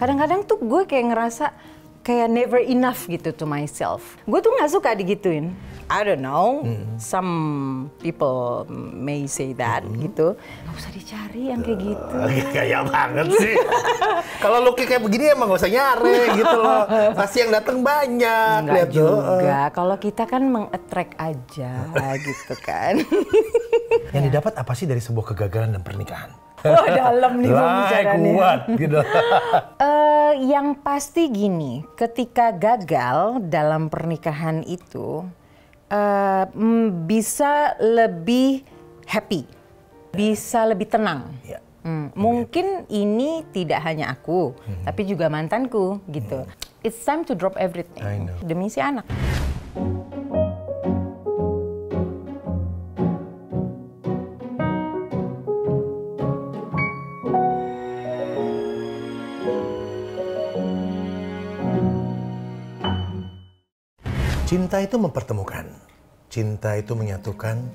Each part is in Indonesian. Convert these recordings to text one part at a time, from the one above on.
Kadang-kadang tuh gue kayak ngerasa kayak never enough gitu to myself. Gue tuh nggak suka digituin. I don't know, some people may say that gitu. Gak usah dicari yang kayak gitu. Kayak banget sih. Kalau lu kayak begini emang gak usah nyari gitu loh. Pasti yang datang banyak. Enggak juga. Kalau kita kan meng-attract aja gitu kan. Yang didapat apa sih dari sebuah kegagalan dan pernikahan? Wah, dalam nih pembicaraannya. Kuat gitu. Yang pasti gini, ketika gagal dalam pernikahan itu bisa lebih happy, bisa lebih tenang. Ya. Mungkin ini tidak hanya aku, tapi juga mantanku gitu. It's time to drop everything demi si anak. Cinta itu mempertemukan, cinta itu menyatukan,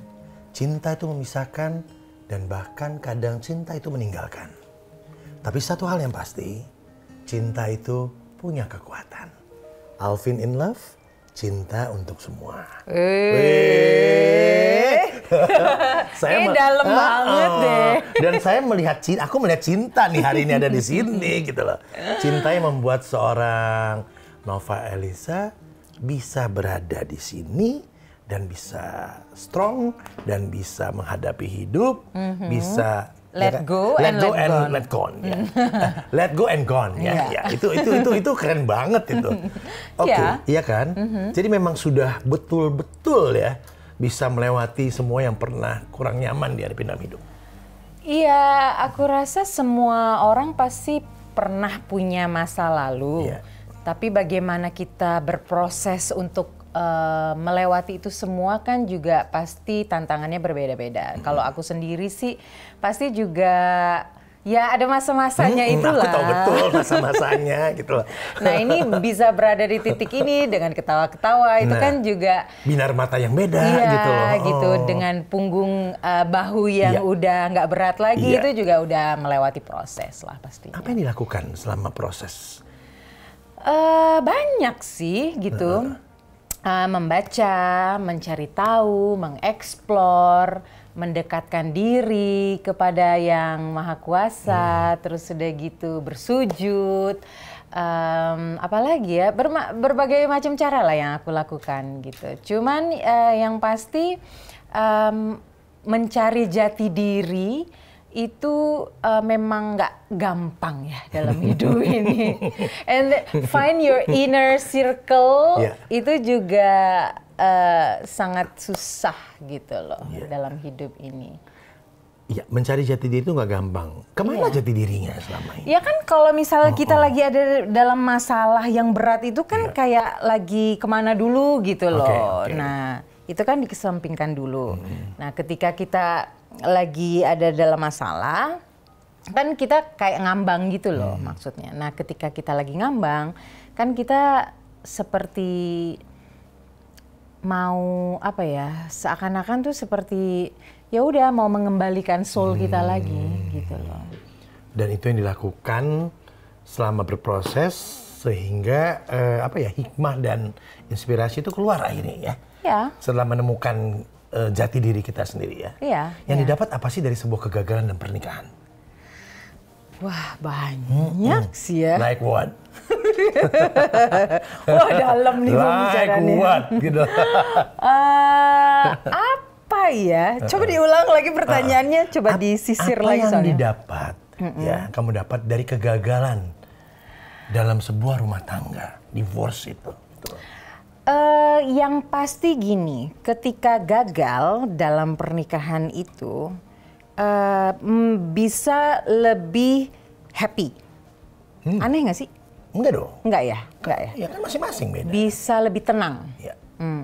cinta itu memisahkan, dan bahkan kadang cinta itu meninggalkan. Tapi satu hal yang pasti, cinta itu punya kekuatan. Alvin in Love, cinta untuk semua. Ini dalam banget deh. Dan saya melihat aku melihat cinta nih hari ini ada di sini gitu loh. Cinta yang membuat seorang Nova Elisa bisa berada di sini dan bisa strong dan bisa menghadapi hidup, bisa let go and let gone. Ya. Let go and gone ya. Ya. Itu keren banget itu. Oke, iya kan? Jadi memang sudah betul-betul ya bisa melewati semua yang pernah kurang nyaman di dalam hidup. Iya, aku rasa semua orang pasti pernah punya masa lalu. Tapi bagaimana kita berproses untuk melewati itu semua kan juga pasti tantangannya berbeda-beda. Kalau aku sendiri sih pasti juga ya ada masa-masanya itulah. Aku tahu betul masa-masanya gitu loh. Nah ini bisa berada di titik ini dengan ketawa-ketawa itu kan juga binar mata yang beda gitu loh. Gitu dengan punggung bahu yang udah nggak berat lagi itu juga udah melewati proses lah pastinya. Apa yang dilakukan selama proses? Banyak sih gitu, membaca, mencari tahu, mengeksplor, mendekatkan diri kepada yang maha kuasa, terus udah gitu bersujud, apalagi ya berbagai macam cara lah yang aku lakukan gitu. Cuman yang pasti mencari jati diri itu memang nggak gampang ya dalam hidup ini. And find your inner circle itu juga sangat susah gitu loh dalam hidup ini. Iya, mencari jati diri itu nggak gampang. Kemana jati dirinya selama ini? Ya kan kalau misalnya kita lagi ada dalam masalah yang berat itu kan kayak lagi kemana dulu gitu loh. Nah itu kan dikesampingkan dulu. Nah ketika kita lagi ada dalam masalah, kan kita kayak ngambang gitu loh maksudnya. Nah ketika kita lagi ngambang, kan kita seperti mau apa ya, seakan-akan tuh seperti ya udah mau mengembalikan soul kita lagi gitu loh. Dan itu yang dilakukan selama berproses sehingga hikmah dan inspirasi itu keluar akhirnya ya. Setelah menemukan jati diri kita sendiri ya. Yang didapat apa sih dari sebuah kegagalan dan pernikahan? Wah banyak sih ya. Like what? Wah dalam nih pembicaraannya. Like what gitu. Apa ya? Coba diulang lagi pertanyaannya. Coba disisir lagi soalnya. Apa yang didapat? Ya, kamu dapat dari kegagalan dalam sebuah rumah tangga, divorce itu. Yang pasti gini, ketika gagal dalam pernikahan itu bisa lebih happy. Aneh nggak sih? Enggak dong. Enggak ya? Enggak ya? Ya kan masing-masing beda. Bisa lebih tenang.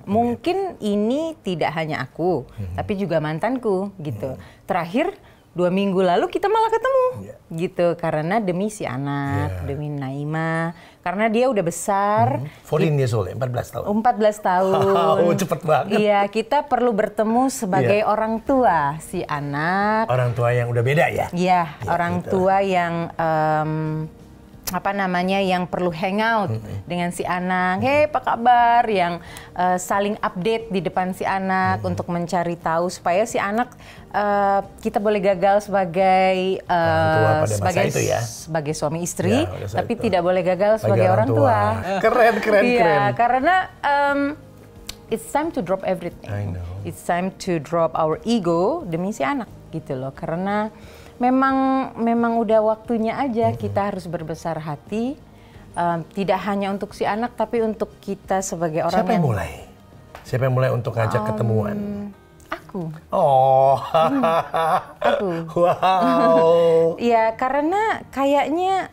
Mungkin ini tidak hanya aku, tapi juga mantanku gitu. Terakhir 2 minggu lalu kita malah ketemu gitu karena demi si anak, demi Naima, karena dia udah besar. 14 years old, 14 tahun. 14 tahun. Oh, cepet banget. Iya, kita perlu bertemu sebagai orang tua si anak. Orang tua yang udah beda ya? Iya, orang tua yang yang perlu hangout dengan si anak, hey apa kabar, yang saling update di depan si anak untuk mencari tahu supaya si anak kita boleh gagal sebagai sebagai suami istri, tapi tidak boleh gagal sebagai orang tua. Keren. Iya, karena it's time to drop everything. I know. It's time to drop our ego demi si anak gitu loh, karena memang udah waktunya aja kita harus berbesar hati, tidak hanya untuk si anak tapi untuk kita sebagai orang. Siapa yang mulai untuk ngajak ketemuan? Aku. Oh. Aku. Wow. Ya karena kayaknya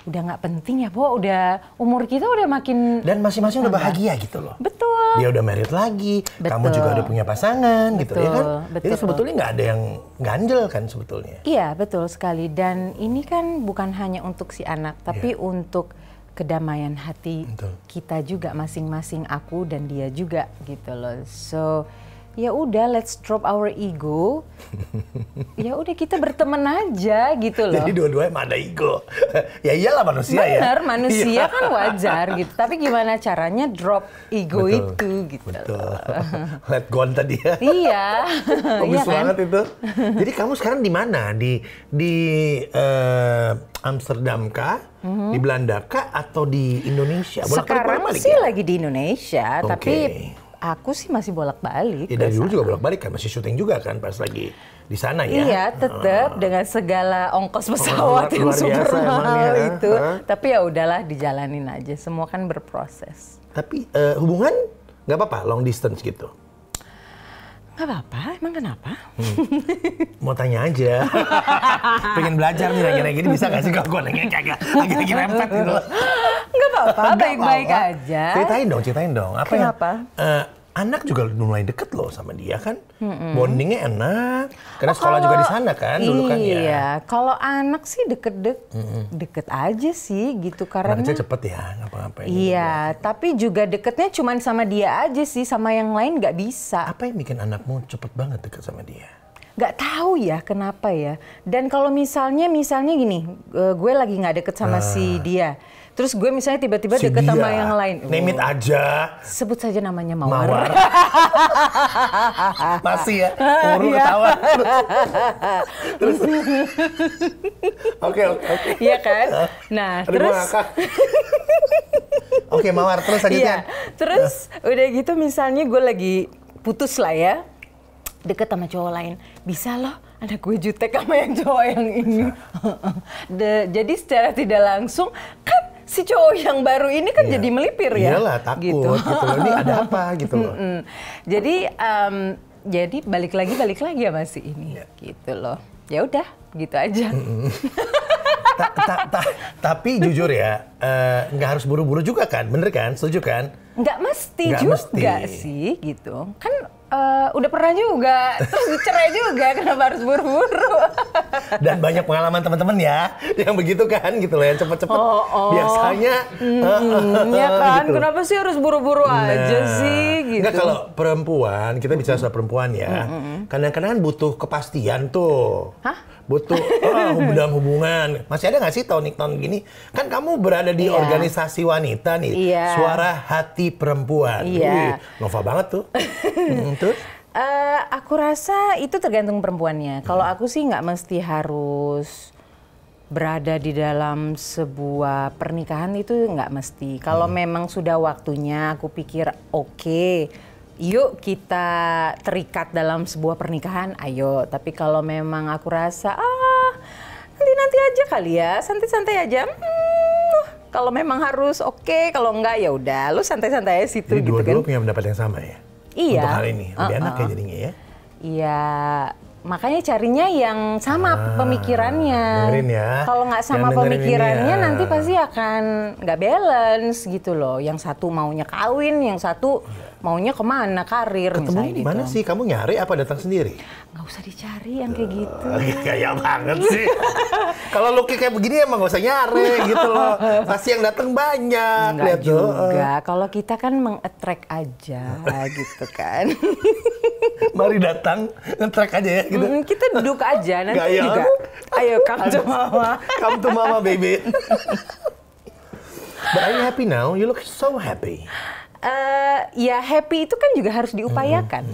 udah nggak penting ya, Po. Udah umur kita udah makin dan masing-masing udah bahagia gitu loh. Betul. Dia udah married lagi, kamu juga udah punya pasangan gitu ya kan. Jadi sebetulnya nggak ada yang ganjel kan sebetulnya. Iya betul sekali, dan ini kan bukan hanya untuk si anak tapi untuk kedamaian hati kita juga masing-masing, aku dan dia juga gitu loh. So ya udah, let's drop our ego. Ya udah kita berteman aja gitu loh. Jadi dua-duanya ada ego. Ya iyalah manusia. Bener, manusia kan wajar gitu. Tapi gimana caranya drop ego itu gitu. Betul. Let go tadi ya. Iya. Bagus banget itu. Jadi kamu sekarang di mana? Di Amsterdam kah? Di Belanda kah? Atau di Indonesia? Sekarang sih lagi di Indonesia, tapi aku sih masih bolak-balik. Ya dari dulu juga bolak-balik kan, masih syuting juga kan pas lagi di sana ya. Iya, tetap dengan segala ongkos pesawat yang super mahal itu. Tapi ya udahlah, dijalanin aja. Semua kan berproses. Tapi hubungan nggak apa-apa, long distance gitu? Nggak apa-apa, emang kenapa? Mau tanya aja. Pengen belajar nih nanya-nanya gini, bisa nggak sih kalau gue nanya kayak lagi rempet gitu. Nggak apa-apa, baik-baik aja. Ceritain dong. Kenapa? Anak juga mulai deket loh sama dia kan, bondingnya enak. Karena sekolah juga di sana kan, dulu kan ya. Iya, kalau anak sih deket aja sih gitu karena. Anaknya cepet ya, ngapa-ngapain. Iya, tapi juga deketnya cuma sama dia aja sih, sama yang lain nggak bisa. Apa yang bikin anakmu cepet banget deket sama dia? Nggak tahu ya kenapa ya. Dan kalau misalnya gini, gue lagi nggak deket sama si dia. Terus gue misalnya tiba-tiba deket sama yang lain. Name it aja. Sebut saja namanya Mawar. Masih ya? Umur ketawa. Terus. Oke. Iya kan? Nah, terus. Oke, Mawar, terus lanjutnya. Iya, terus udah gitu misalnya gue lagi putus lah ya. Deket sama cowok lain. Bisa loh, anak gue jutek sama yang cowok yang ini. Jadi secara tidak langsung kan si cowok yang baru ini kan jadi melipir ya. Iyalah, takut gitu loh. Ini ada apa gitu loh. Jadi balik lagi sama si ini gitu loh. Ya udah, gitu aja. Tapi jujur ya, nggak harus buru-buru juga kan, bener kan? Setuju kan? Nggak mesti juga sih gitu. Kan udah pernah juga, terus dicerai juga, kenapa harus buru-buru? Dan banyak pengalaman teman-teman ya, yang begitu kan gitu loh, yang cepet-cepet. Biasanya. Ya kan, gitu. Kenapa sih harus buru-buru aja sih gitu. Enggak, kalau perempuan, kita bicara soal perempuan ya, kadang-kadang butuh kepastian tuh. Hah? Butuh dalam hubungan. Masih ada nggak sih tahun gini? Kan kamu berada di organisasi wanita nih, Suara Hati Perempuan. Wih, Nova banget tuh. Terus? Aku rasa itu tergantung perempuannya. Kalau aku sih nggak mesti harus berada di dalam sebuah pernikahan, itu nggak mesti. Kalau memang sudah waktunya, aku pikir oke. Yuk kita terikat dalam sebuah pernikahan, ayo. Tapi kalau memang aku rasa, nanti aja kali ya, santai-santai aja. Kalau memang harus oke, kalau enggak ya udah, lu santai-santai aja situ. Jadi gitu dua-dua kan. punya pendapat yang sama ya? Iya. Untuk hal ini, lebih enak ya jadinya ya? Iya, makanya carinya yang sama pemikirannya. Dengerin ya. Kalau nggak sama pemikirannya ya, nanti pasti akan nggak balance gitu loh. Yang satu maunya kawin, yang satu maunya kemana, karir Ketemu misalnya di mana gitu. sih? Kamu nyari apa datang sendiri? Nggak usah dicari yang kayak gitu. Kayak banget sih. Kalau Lucky kayak begini emang gak usah nyari gitu loh. Pasti yang datang banyak. Enggak Lihat tuh. juga, kalau kita kan meng-attract aja gitu kan. Mari datang, nge-track aja ya gitu. Kita duduk aja, nanti Gaya. juga. Ayo come to mama. Come to mama baby. But are you happy now? You look so happy. Ya happy itu kan juga harus diupayakan.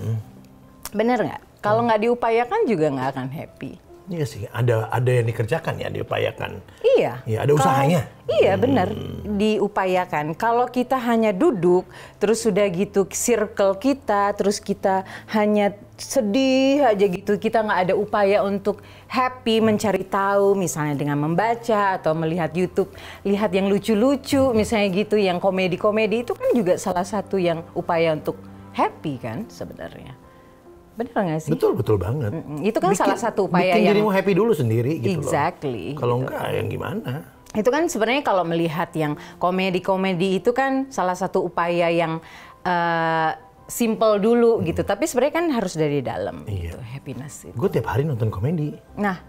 Bener nggak? Kalau nggak diupayakan juga nggak akan happy. Iya sih, ada yang dikerjakan ya, diupayakan. Iya. Iya, ada usahanya. Iya benar, diupayakan. Kalau kita hanya duduk, terus sudah gitu circle kita, terus kita hanya sedih aja gitu, kita nggak ada upaya untuk happy, mencari tahu, misalnya dengan membaca atau melihat YouTube, lihat yang lucu-lucu, misalnya gitu, yang komedi-komedi itu kan juga salah satu yang upaya untuk happy kan sebenarnya. Benar nggak sih? Betul banget. Itu kan salah satu upaya bikin yang dirimu happy dulu sendiri gitu exactly, loh. Kalau gitu. enggak yang gimana? Itu kan sebenarnya kalau melihat yang komedi-komedi itu kan salah satu upaya yang simple dulu gitu. Tapi sebenarnya kan harus dari dalam gitu, happiness itu. Gue tiap hari nonton komedi. Nah,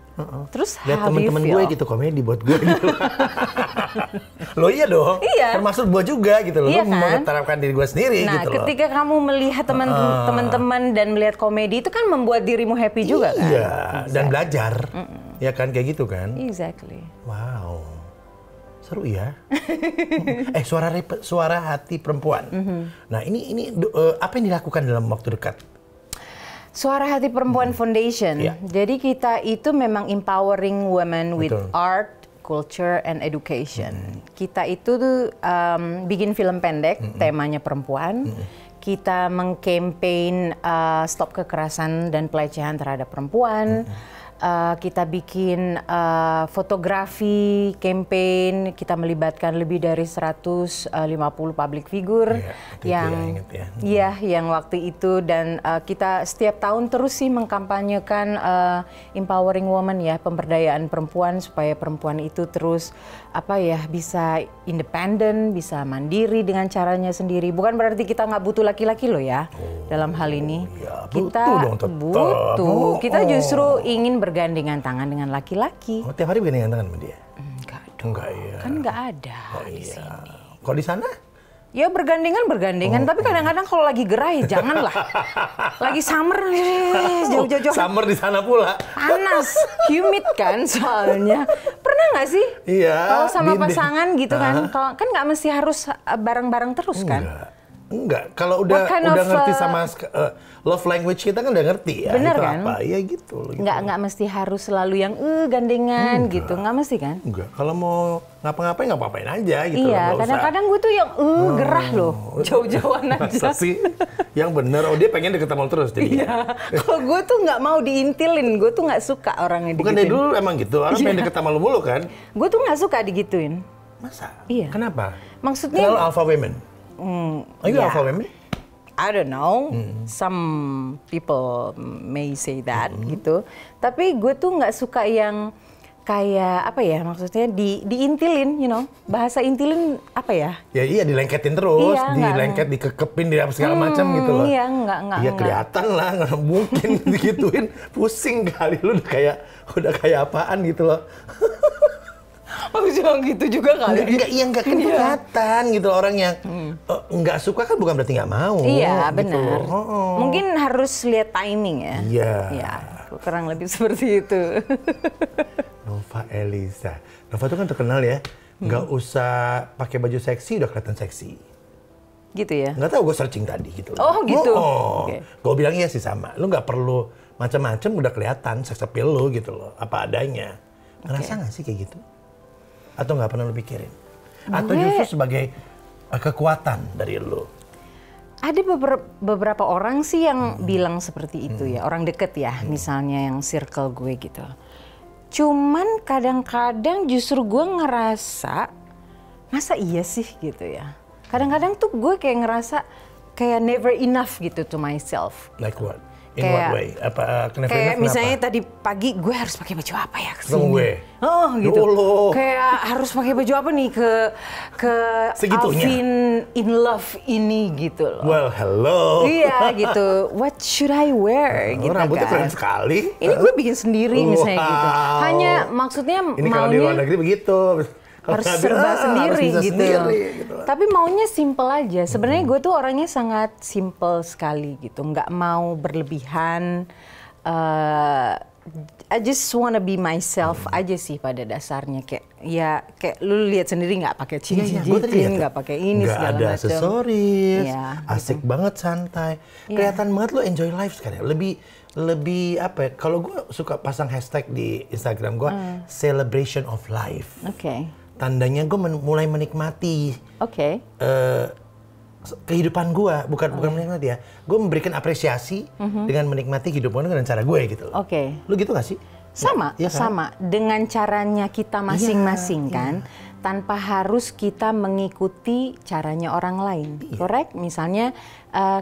terus lihat how do you teman-teman feel? gue gitu komedi buat gue gitu. Loh iya dong. Iya. Termasuk gue juga gitu loh. Iya Gue mau kan? menerapkan diri gue sendiri Nah, gitu loh. ketika kamu melihat teman-teman dan melihat komedi itu kan membuat dirimu happy juga kan? Iya, dan belajar. Ya kan kayak gitu kan. Exactly. Wow. Seru ya. Suara hati perempuan. Nah, ini apa yang dilakukan dalam waktu dekat? Suara Hati Perempuan Foundation. Iya. Jadi kita itu memang empowering women with Betul. art, culture, and education. Kita itu tuh bikin film pendek, temanya perempuan. Kita mengkampanye stop kekerasan dan pelecehan terhadap perempuan. Kita bikin fotografi, campaign, kita melibatkan lebih dari 150 public figure yang yang waktu itu, dan kita setiap tahun terus sih mengkampanyekan empowering woman ya, pemberdayaan perempuan supaya perempuan itu terus bisa independen, bisa mandiri dengan caranya sendiri. Bukan berarti kita nggak butuh laki-laki loh ya dalam hal ini. Ya, Kita butuh. Kita justru ingin bergandengan tangan dengan laki-laki. Oh, tiap hari bergandengan tangan sama dia? Enggak ya. Kan nggak ada di Iya. sini. Kalau di sana? Ya bergandengan, tapi kadang-kadang kalau lagi gerah ya janganlah. Lagi summer, jauh-jauh. Summer di sana pula. Panas, humid kan soalnya. Pernah nggak sih? Iya. Kalau sama pasangan gitu kan, kalau kan nggak mesti harus bareng-bareng terus kan? Enggak. Kalau udah ngerti sama love language kita kan udah ngerti ya. Bener itu kan? apa? Ya gitu. Nggak mesti harus selalu yang gandengan gitu, nggak mesti kan? Enggak. Kalau mau ngapa-ngapain nggak apa-apain aja gitu. Iya, kadang-kadang gue tuh yang gerah loh, jauh-jauhan aja. Masa sih? Yang bener, dia pengen deket sama lo terus jadi. Iya, kalau gue tuh nggak mau diintilin, gue tuh nggak suka orangnya digituin. Bukan dari dulu emang gitu, orang pengen deket sama lo mulu kan? Gue tuh nggak suka digituin. Masa? Iya. Kenapa? Maksudnya? Kenal alpha women? Are you alpha women? I don't know, some people may say that gitu. Tapi gue tuh nggak suka yang kayak maksudnya diintilin, bahasa intilin Ya iya dilengketin terus, dilengket, dikekepin, segala macam gitu loh. Iya, enggak. Iya kelihatan lah, nggak mungkin digituin, pusing kali lu udah kayak apaan gitu loh. Oh jangan gitu juga kali. Enggak kan kelihatan gitu orang yang nggak suka kan bukan berarti nggak mau. Iya gitu. benar. Mungkin harus lihat timing ya. Iya. Ya, kurang lebih seperti itu. Nova Eliza. Nova tuh kan terkenal ya, nggak usah pakai baju seksi udah kelihatan seksi. Gitu ya? Nggak tahu, gue searching tadi gitu. Oh gitu? Okay. Gue bilang iya sih sama. Lu nggak perlu macam-macam udah kelihatan sex appeal lu gitu loh, apa adanya. Ngerasa nggak sih kayak gitu? Atau nggak pernah lu pikirin? Atau justru sebagai kekuatan dari lu? Ada beberapa orang sih yang bilang seperti itu ya, orang deket ya, misalnya yang circle gue gitu. Cuman kadang-kadang justru gue ngerasa, masa iya sih gitu ya. Kadang-kadang tuh gue kayak ngerasa kayak never enough gitu to myself. Like what? In what way? Kayak misalnya tadi pagi gue harus pakai baju apa ya kesini? Gue. Oh gitu. Kayak harus pakai baju apa nih ke segitunya. Alvin in Love ini gitu loh. Well, hello. Iya gitu. What should I wear? Gitu rambutnya kan. keren sekali. Ini gue bikin sendiri misalnya gitu. Hanya maksudnya ini kalau di luar negeri begitu. Harus serba sendiri harus gitu. gitu. Tapi maunya simple aja. Sebenarnya gue tuh orangnya sangat simple sekali gitu. Nggak mau berlebihan. I just wanna be myself aja sih pada dasarnya. Kayak lu lihat sendiri nggak pakai cincin, nggak pakai ini nggak segala ada macam. aksesoris, asik gitu. banget, santai. Kelihatan banget lu enjoy life sekarang. Lebih apa ya? Kalau gue suka pasang hashtag di Instagram gue, celebration of life. Oke. Tandanya gue mulai menikmati kehidupan gue, bukan menikmati ya. Gue memberikan apresiasi dengan menikmati hidup gue dengan cara gue gitu. Oke. Lu gitu gak sih? Sama, ya, kan? Sama. Dengan caranya kita masing-masing kan, tanpa harus kita mengikuti caranya orang lain. Correct? Misalnya,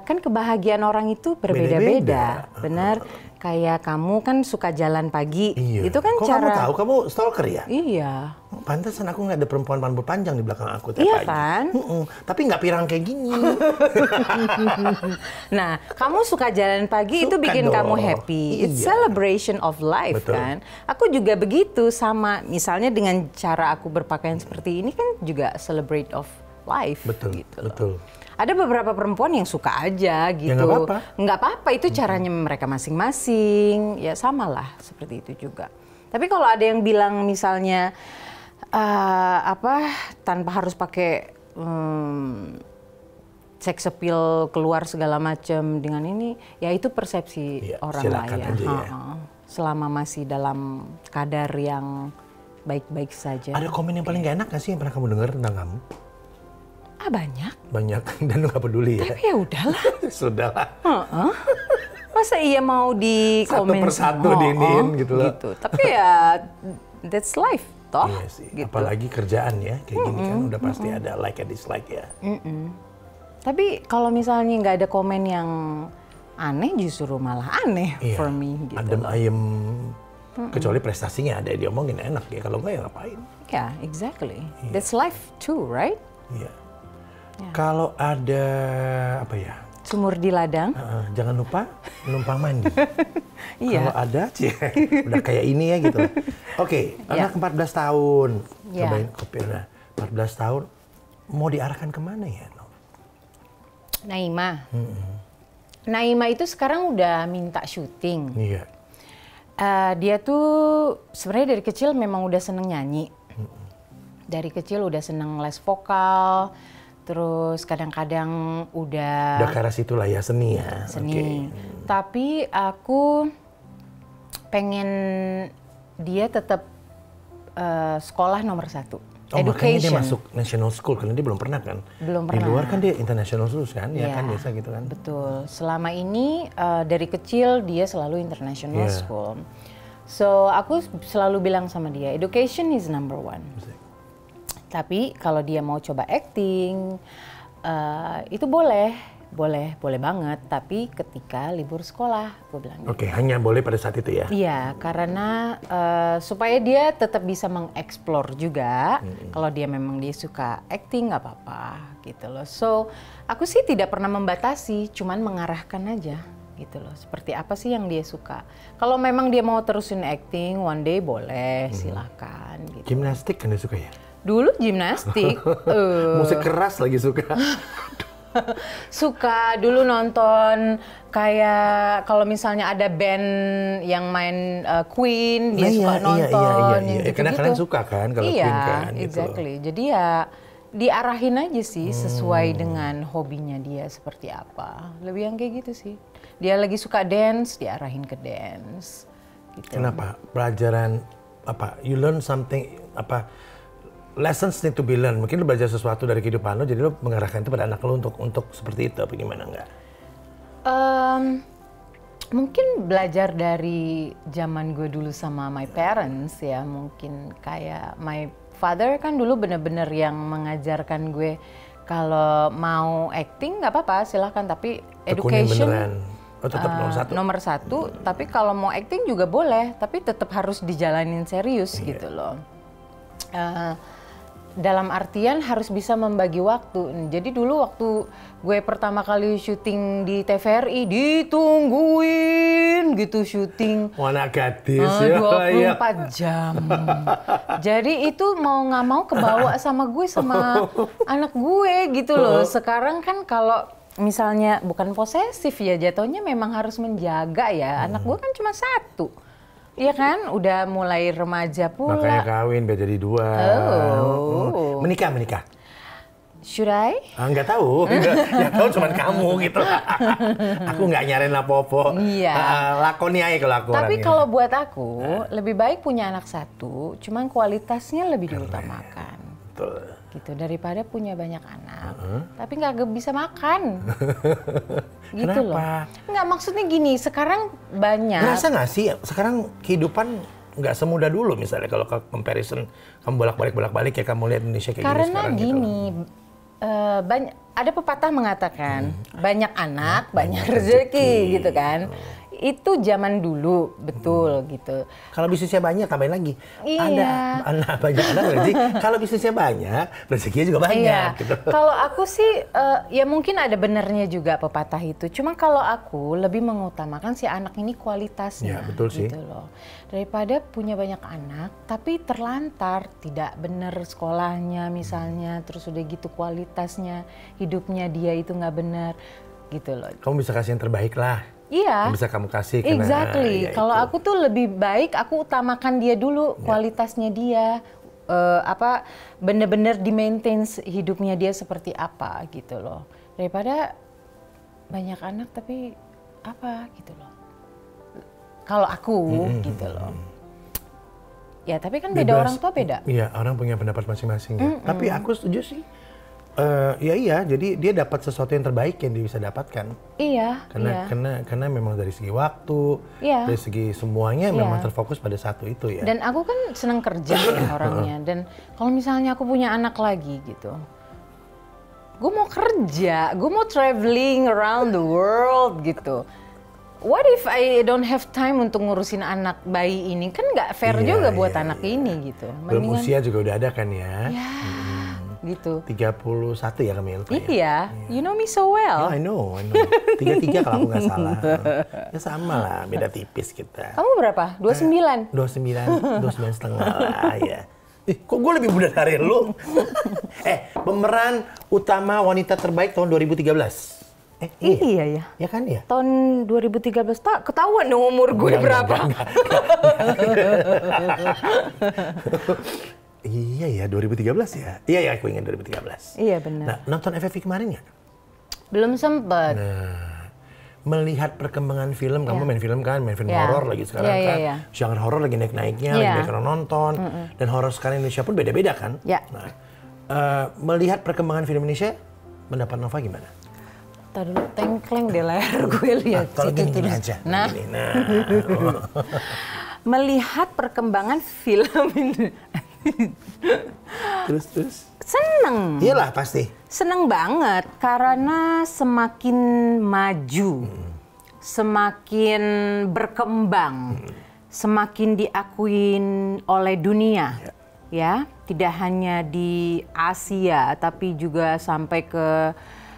kan kebahagiaan orang itu berbeda-beda. Benar? Kayak kamu kan suka jalan pagi, itu kan kok cara. Kamu tahu, kamu stalker ya? Iya. Pantesan aku nggak ada perempuan rambut panjang di belakang aku tiap iya pagi. Kan? Tapi nggak pirang kayak gini. Nah, kamu suka jalan pagi itu bikin kamu happy. It's celebration of life. Betul. Kan. Aku juga begitu sama. Misalnya dengan cara aku berpakaian seperti ini kan juga celebrate of life. Betul. Gitu Betul. Ada beberapa perempuan yang suka aja gitu. Ya, nggak apa-apa, itu caranya mereka masing-masing. Ya samalah seperti itu juga. Tapi kalau ada yang bilang misalnya tanpa harus pakai sex appeal keluar segala macam dengan ini, ya itu persepsi orang lain. Selama masih dalam kadar yang baik-baik saja. Ada komen yang paling gak enak gak sih yang pernah kamu dengar tentang kamu? Banyak. Dan lu gak peduli ya? Tapi ya udahlah. Sudahlah. Masa iya mau di komen satu persatu diinin gitu loh. Gitu. Tapi ya that's life toh. Iya sih. Gitu. Apalagi kerjaan ya kayak gini kan udah pasti ada like and dislike ya. Tapi kalau misalnya nggak ada komen yang aneh, justru malah aneh for me. Gitu adem ayem. Kecuali prestasinya ada yang diomongin enak ya. Kalau nggak ya ngapain? Yeah, exactly. That's life too, right? Iya. Kalau ada apa ya? Sumur di ladang. Jangan lupa numpang mandi. Kalau ada, udah kayak ini ya gitu. Oke, anak 14 tahun. Cobain kopi. 14 tahun, mau diarahkan kemana ya? Naima. Naima itu sekarang udah minta syuting. Iya. Dia tuh sebenarnya dari kecil memang udah seneng nyanyi. Dari kecil udah seneng les vokal. Terus kadang-kadang udah ke arah situ lah ya, seni ya. Seni. Tapi aku pengen dia tetap sekolah nomor 1. Makanya dia masuk national school, karena dia belum pernah kan? Belum pernah. Di luar kan dia international school kan? Ya kan, biasa gitu kan? Betul. Selama ini dari kecil dia selalu international school. So aku selalu bilang sama dia, education is number 1. Tapi kalau dia mau coba acting, itu boleh banget. Tapi ketika libur sekolah, gue bilang. Oke, hanya boleh pada saat itu ya? Iya, karena supaya dia tetap bisa mengeksplor juga. Kalau dia memang dia suka acting, nggak apa-apa gitu loh. So, aku sih tidak pernah membatasi, cuman mengarahkan aja gitu loh. Seperti apa sih yang dia suka. Kalau memang dia mau terusin acting, one day boleh, silakan. Gitu. Gimnastik kan dia suka ya? Dulu gimnastik. Musik keras lagi suka. Suka dulu nonton kayak kalau misalnya ada band yang main Queen, dia suka nonton. Iya. Karena kalian suka kan kalau Queen kan. Iya, exactly. Gitu. Jadi ya diarahin aja sih sesuai dengan hobinya dia seperti apa. Lebih yang kayak gitu sih. Dia lagi suka dance, diarahin ke dance. Gitu. Kenapa? Pelajaran apa? You learn something apa? Lessons need to be learned. Mungkin lu belajar sesuatu dari kehidupan lu, jadi lu mengarahkan itu pada anak lu untuk seperti itu, apa gimana enggak? Mungkin belajar dari zaman gue dulu sama my parents ya. Mungkin kayak my father kan dulu bener-bener yang mengajarkan gue kalau mau acting nggak apa-apa silahkan, tapi education Oh, tetap nomor satu. Nomor satu, tapi kalau mau acting juga boleh, tapi tetap harus dijalanin serius gitu loh. Dalam artian harus bisa membagi waktu. Jadi dulu waktu gue pertama kali syuting di TVRI, ditungguin gitu syuting. Anak gadis 24 jam. Jadi itu mau nggak mau kebawa sama gue, sama anak gue gitu loh. Sekarang kan kalau misalnya bukan posesif ya, jatuhnya memang harus menjaga ya. Anak gue kan cuma satu. Iya kan, udah mulai remaja pula. Makanya kawin, biar jadi 2. Menikah. Should I? Nggak tahu, yang tahu cuma kamu gitu. Aku nggak nyariin apa-apa. Iya. Lakoni aja kalau aku. Tapi kalau buat aku, lebih baik punya anak satu, cuman kualitasnya lebih diutamakan. Betul. Gitu, daripada punya banyak anak, tapi nggak bisa makan. Gitu. Kenapa? Loh. Nggak, maksudnya gini, sekarang banyak. Ngerasa nggak sih, sekarang kehidupan nggak semudah dulu misalnya kalau comparison, kamu bolak-balik ya, kamu lihat Indonesia kayak karena gini sekarang gini, gitu. Banyak, ada pepatah mengatakan, banyak anak, banyak rezeki gitu kan. Itu zaman dulu, betul gitu. Kalau bisnisnya banyak, tambahin lagi. Iya. Ada banyak anak rezeki. Kalau bisnisnya banyak, rezekinya juga banyak. Iya. Gitu. Kalau aku sih, ya mungkin ada benernya juga pepatah itu. Cuma kalau aku lebih mengutamakan si anak ini kualitasnya. Ya, betul sih. Gitu loh. Daripada punya banyak anak, tapi terlantar, tidak bener sekolahnya misalnya, terus udah gitu kualitasnya, hidupnya dia itu nggak bener, gitu loh. Kamu bisa kasih yang terbaik lah. Iya. Yang bisa kamu kasih. Exactly. Ya kalau aku tuh lebih baik aku utamakan dia dulu, kualitasnya dia, bener-bener di-maintain hidupnya dia seperti apa gitu loh. Daripada banyak anak tapi apa gitu loh. Kalau aku gitu loh. Ya tapi kan beda orang tua beda. Iya, orang punya pendapat masing-masing ya. Tapi aku setuju sih. Iya, jadi dia dapat sesuatu yang terbaik yang dia bisa dapatkan. Iya. Karena memang dari segi waktu, dari segi semuanya memang terfokus pada satu itu ya. Dan aku kan senang kerja ya orangnya. Dan kalau misalnya aku punya anak lagi gitu, gue mau kerja, gue mau traveling around the world gitu. What if I don't have time untuk ngurusin anak bayi ini? Kan nggak fair juga buat anak ini gitu. Belum usia juga udah ada kan ya. Gitu. 31 ya Kamil? Iya, you know me so well. Yeah, I know. 33 kalau aku nggak salah. Ya sama lah, beda tipis kita. Kamu berapa? 29? 29 setengah lah ya. Kok gue lebih muda dari lu? Pemeran utama wanita terbaik tahun 2013. Iya ya. Ya kan ya? Tahun 2013, tak ketahuan dong umur gue berapa. Enggak. Iya ya, 2013 ya? Iya ya, aku ingat 2013. Iya benar. Nah, nonton FFV kemarin nggak? Belum sempet. Nah, melihat perkembangan film, kamu main film kan, main film horor lagi sekarang kan. Genre horor lagi naik-naiknya, lagi banyak orang nonton. Dan horor sekarang Indonesia pun beda-beda kan. Nah, melihat perkembangan film Indonesia, pendapat Nova gimana? Tadi dulu tengkleng di layar gue lihat. Kalau gini aja. Nah. Gini, Melihat perkembangan film ini. Terus? Seneng. Iyalah pasti. Seneng banget karena semakin maju, semakin berkembang, semakin diakuin oleh dunia, ya. Tidak hanya di Asia, tapi juga sampai ke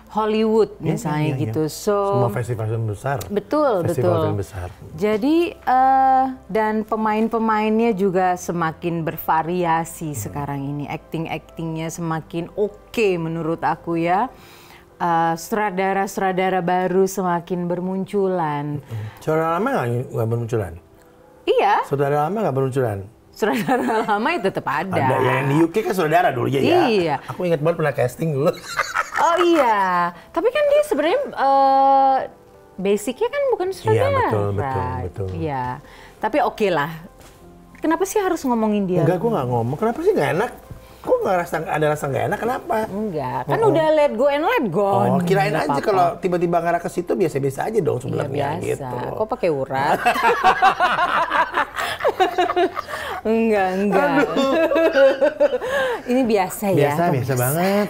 Hollywood misalnya gitu. So, semua festival film besar. Betul. Film besar. Jadi dan pemain-pemainnya juga semakin bervariasi sekarang ini. Acting-actingnya semakin oke menurut aku ya. Sutradara-sutradara baru semakin bermunculan. Sutradara lama nggak bermunculan? Iya. Sutradara lama nggak bermunculan? Sutradara lama itu tetap ada. Ada yang di UK kan sutradara dulu ya. Iya. Aku ingat banget pernah casting dulu. Oh iya, tapi kan dia sebenarnya basicnya kan bukan sutradara. Iya betul. Iya, tapi oke lah. Kenapa sih harus ngomongin dia? Enggak, gue nggak ngomong. Kenapa sih nggak enak? Kok nggak ada rasa nggak enak? Kenapa? Enggak, kan udah let go and let go. Oh, kirain aja kalau tiba-tiba ngarah ke situ biasa-biasa aja dong sebenarnya biasa. gitu. Kok pakai urat? Enggak. Ini biasa ya. Biasa banget.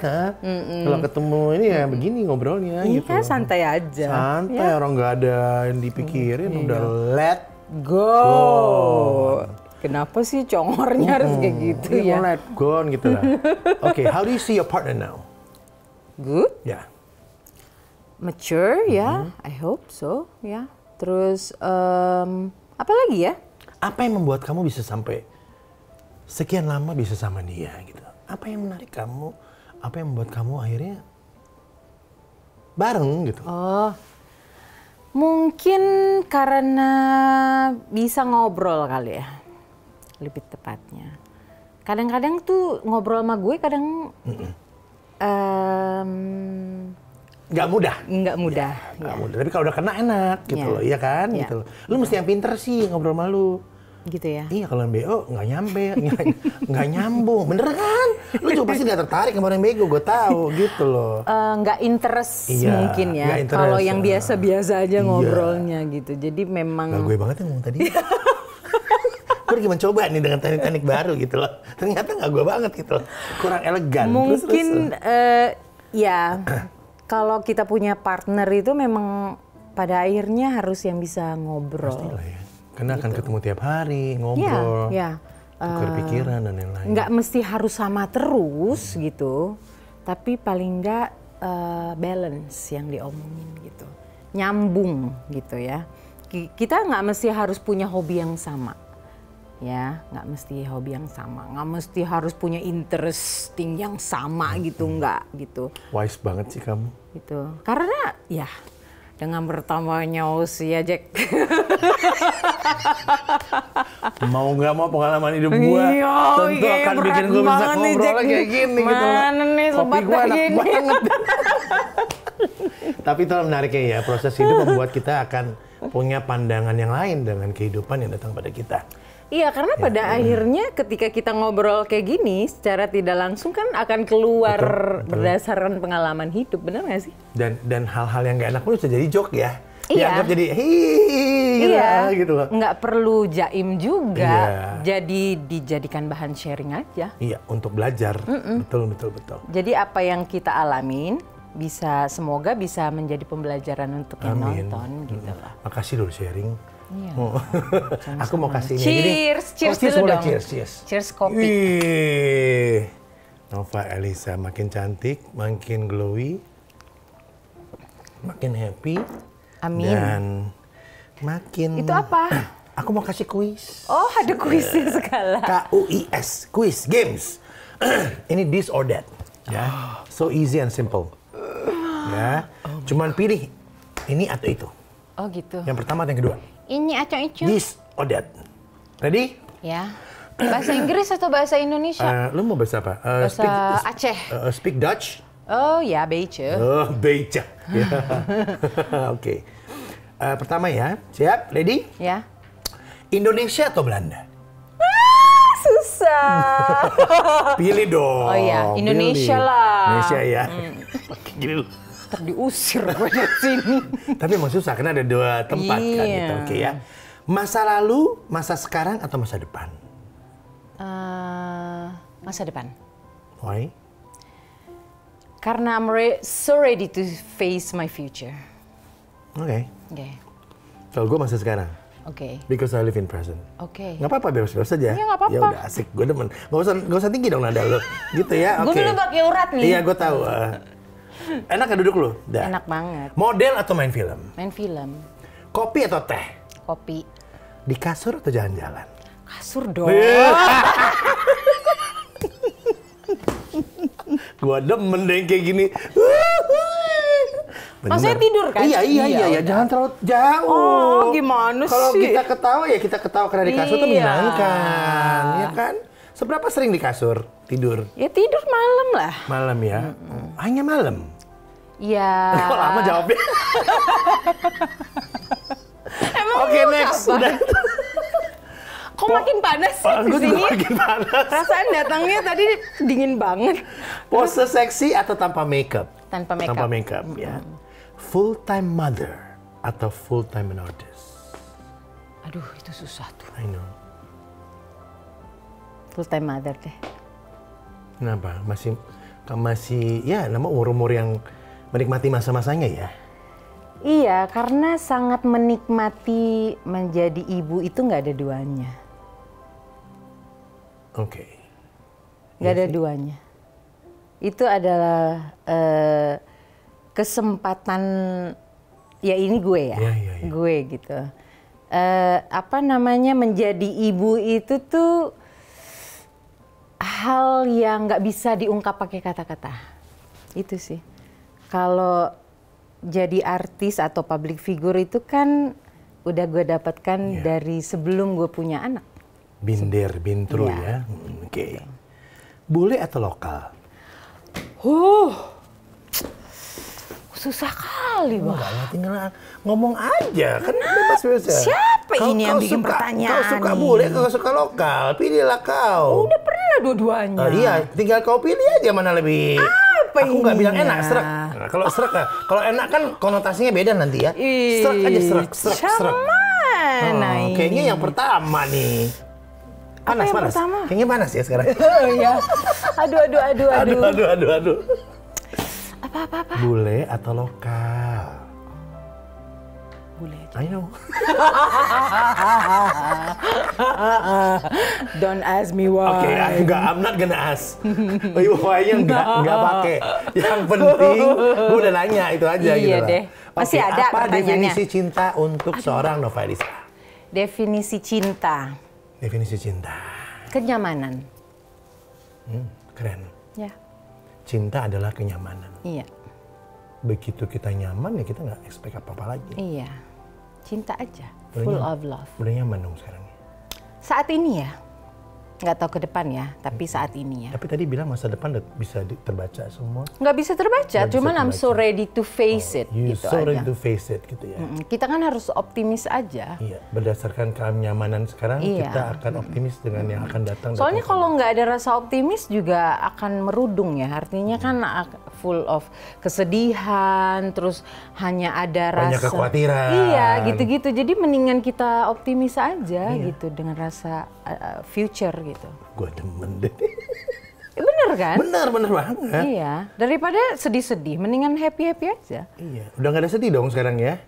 Kalau ketemu ini ya begini ngobrolnya Iya, gitu. santai aja. Santai, orang nggak ada yang dipikirin, udah let go. Kenapa sih congornya harus kayak gitu ya? Let go gitu lah. Oke, how do you see your partner now? Good. Ya. Mature ya, I hope so ya. Terus apa lagi ya? Apa yang membuat kamu bisa sampai sekian lama bisa sama dia gitu? Apa yang menarik kamu? Apa yang membuat kamu akhirnya bareng gitu? Oh, mungkin karena bisa ngobrol kali ya, lebih tepatnya. Kadang-kadang tuh ngobrol sama gue kadang Nggak mudah. nggak mudah. Nggak mudah. Tapi kalau udah kena enak gitu Ya. loh, iya kan? Ya. Gitu loh. Lu mesti yang pinter sih ngobrol sama lu. Gitu ya. Iya, kalau yang BO nggak nyampe, nggak nyambung. Bener kan? Lu juga pasti nggak tertarik sama orang bego, gue tahu gitu loh. Nggak interest Iya, mungkin ya. nggak interest. Kalau yang biasa-biasa aja Iya. ngobrolnya gitu. Jadi memang. Gak gue banget yang ngomong tadi. Gue lagi mencoba nih dengan teknik-teknik baru gitu loh. Ternyata nggak gue banget gitu loh. Kurang elegan. Mungkin ya kalau kita punya partner itu memang pada akhirnya harus yang bisa ngobrol. Pastilah ya. Karena akan ketemu tiap hari, ngobrol, Ya. tukar pikiran dan lain-lain. Nggak mesti harus sama terus gitu, tapi paling nggak balance yang diomongin gitu, nyambung gitu ya. Kita nggak mesti harus punya hobi yang sama, ya, nggak mesti hobi yang sama, nggak mesti harus punya interesting yang sama gitu, nggak gitu. Wise banget sih kamu. Gitu. Karena ya dengan bertambahnya usia Jack. Mau nggak mau pengalaman hidup gua tentu akan bikin gua bisa ngobrol kayak gini gitu loh. Mana nih Kopi gua enak gini. banget. Tapi itu menariknya ya, proses hidup membuat kita akan punya pandangan yang lain dengan kehidupan yang datang pada kita. Iya, karena pada akhirnya ketika kita ngobrol kayak gini, secara tidak langsung kan akan keluar berdasarkan pengalaman hidup, benar nggak sih? Dan hal-hal yang nggak enak pun bisa jadi joke ya. Iya. Dianggap jadi hihihi gitu loh. Nggak perlu jaim juga, Iya. jadi dijadikan bahan sharing aja. Iya, untuk belajar. Betul. Jadi apa yang kita alamin semoga bisa menjadi pembelajaran untuk yang nonton gitu lah. Makasih loh sharing. Iya. Aku mau kasih ini. Cheers dulu dong. Cheers kopi. Wih. Nova Elisa makin cantik, makin glowy, makin happy. Amin. Dan makin... Itu apa? Aku mau kasih kuis. Oh, ada kuisnya segala. KUIS, quiz, games. Ini this or that. Ya, so easy and simple. Ya, cuman pilih ini atau itu. Oh gitu. Yang pertama atau yang kedua? Ini atau itu? This or that. Ready? Ya. Bahasa Inggris atau bahasa Indonesia? Lu mau bahasa apa? Bahasa Aceh. Speak Dutch? Oh ya, Bece. Oh, beca. Ya. Oke. Pertama ya, siap? Ready? Ya. Indonesia atau Belanda? Susah. Pilih dong. Oh iya, Indonesia lah. Indonesia ya. Oke, gini loh. Ntar diusir gue dari sini. Tapi emang susah karena ada dua tempat kan gitu. Oke ya. Masa lalu, masa sekarang atau masa depan? Masa depan. Why? Karena I'm so ready to face my future. Oke. Oke. Kalau gue masa sekarang. Oke. Because I live in present. Oke. Nggak apa-apa, bebas-bebas saja. Iya, nggak apa-apa. Ya udah asik, gue demen. Nggak usah tinggi dong nada lo. Gitu ya, oke. Gue dulu pakai urat nih. Iya, gue tahu. Enak gak duduk lu? Dah. Enak banget. Model atau main film? Main film. Kopi atau teh? Kopi. Di kasur atau jalan-jalan? Kasur dong. Gua demen deh kayak gini. Maksudnya tidur kan? Iya. Jangan terlalu jauh. Oh, gimana sih? Kalau kita ketawa ya kita ketawa karena di kasur tuh Iya. menyenangkan, ya kan? Seberapa sering di kasur tidur? Ya tidur malam lah. Malam ya? Hanya malam? Iya. Kok lama jawabnya? Emang Oke, lu next. kapan? Udah. Kok makin panas sih di Gue sini? juga makin panas. Perasaan datangnya tadi dingin banget. Pose seksi atau tanpa makeup? Tanpa makeup. Tanpa makeup, ya. Full time mother atau full time artist? Aduh, itu susah tuh. I know. Full time mother deh. Kenapa? Masih ya nama umur-umur yang menikmati masa-masanya ya? Iya, karena sangat menikmati menjadi ibu itu nggak ada duanya. Oke. Nggak ada duanya. Itu adalah kesempatan, ya ini gue ya, gue gitu. Menjadi ibu itu tuh hal yang nggak bisa diungkap pakai kata-kata. Itu sih. Kalau jadi artis atau public figure itu kan udah gue dapatkan dari sebelum gue punya anak. Bintro ya. Oke. Bule atau lokal? Susah kali, Bang. Enggak, tinggal ngomong aja. Kan bebas-bebas. Siapa ini yang bikin pertanyaan? Kau suka bule, kau suka lokal. Pilihlah kau. Udah pernah dua-duanya. Iya, tinggal kau pilih aja mana lebih. Apa Aku nggak bilang enak, serak. Nah, kalau serak, kalau enak kan konotasinya beda nanti ya. Serak aja, serak. Kayaknya yang pertama nih. Panas. Pertama? Kayaknya panas ya sekarang. Iya. Aduh. Apa? Bule atau lokal? Bule aja. I know. Don't ask me why. Oke, I'm not gonna ask. Why-nya nggak pakai. Yang penting, gue udah nanya itu aja gitu. Iya deh. Masih ada apa pertanyaannya. definisi cinta untuk seorang Nova Elisa? Definisi cinta. Kenyamanan. Keren. Ya. Cinta adalah kenyamanan. Iya. Begitu kita nyaman ya kita nggak expect apa-apa lagi. Iya. Cinta aja. Full of love. Udah nyaman dong sekarang. Saat ini ya. Nggak tahu ke depan ya, tapi saat ini ya. Tapi tadi bilang masa depan bisa terbaca semua. Nggak bisa terbaca, cuman I'm so ready to face it. You gitu so aja. ready to face it gitu ya. Kita kan harus optimis aja. Iya, berdasarkan kenyamanan sekarang kita akan optimis dengan yang akan datang. Soalnya kalau nggak ada rasa optimis juga akan merudung ya. Artinya kan full of kesedihan, terus hanya ada banyak rasa kekhawatiran. Iya, gitu-gitu. Jadi mendingan kita optimis aja gitu dengan rasa future gitu. Gue demen deh. Bener kan? Bener banget. Iya, daripada sedih-sedih, mendingan happy-happy aja. Iya, udah nggak ada sedih dong sekarang ya?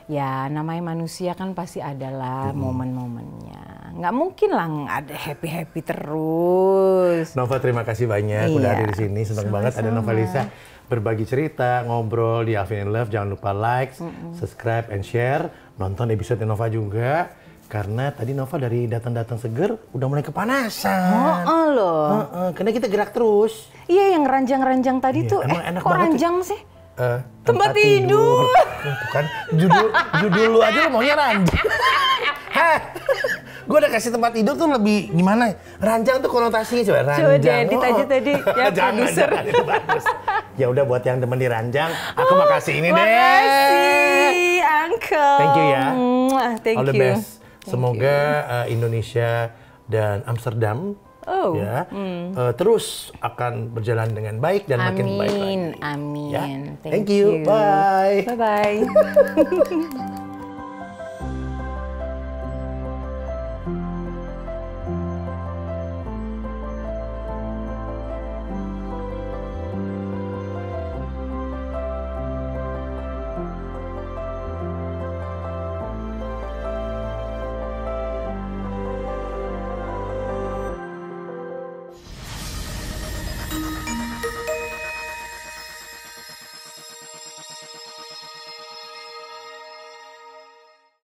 Ya, namanya manusia kan pasti adalah momen-momennya. Nggak mungkin lah ada happy-happy terus. Nova, terima kasih banyak udah hadir di sini. Senang banget ada Nova Elisa berbagi cerita, ngobrol di Alvin and Love. Jangan lupa like, subscribe, and share. Nonton episode Nova juga. Karena tadi Nova dari datang-datang seger udah mulai kepanasan. Loh. Karena kita gerak terus. Iya, yang ranjang-ranjang tadi tuh. Enak kok banget ranjang sih? Tempat tidur. Bukan, judul lu aja lu maunya ranjang. Hah? Gue udah kasih tempat tidur tuh lebih gimana? Ranjang tuh konotasinya coba. Ranjang. Coba diedit aja tadi ya produser. Jangan, itu bagus. Ya udah buat yang temen di ranjang, aku makasih ini deh. Makasih, Uncle. Thank you ya. Thank All the you. best. Semoga Indonesia dan Amsterdam terus akan berjalan dengan baik dan makin baik lagi. Amin. Ya? Thank you. Bye. Bye-bye.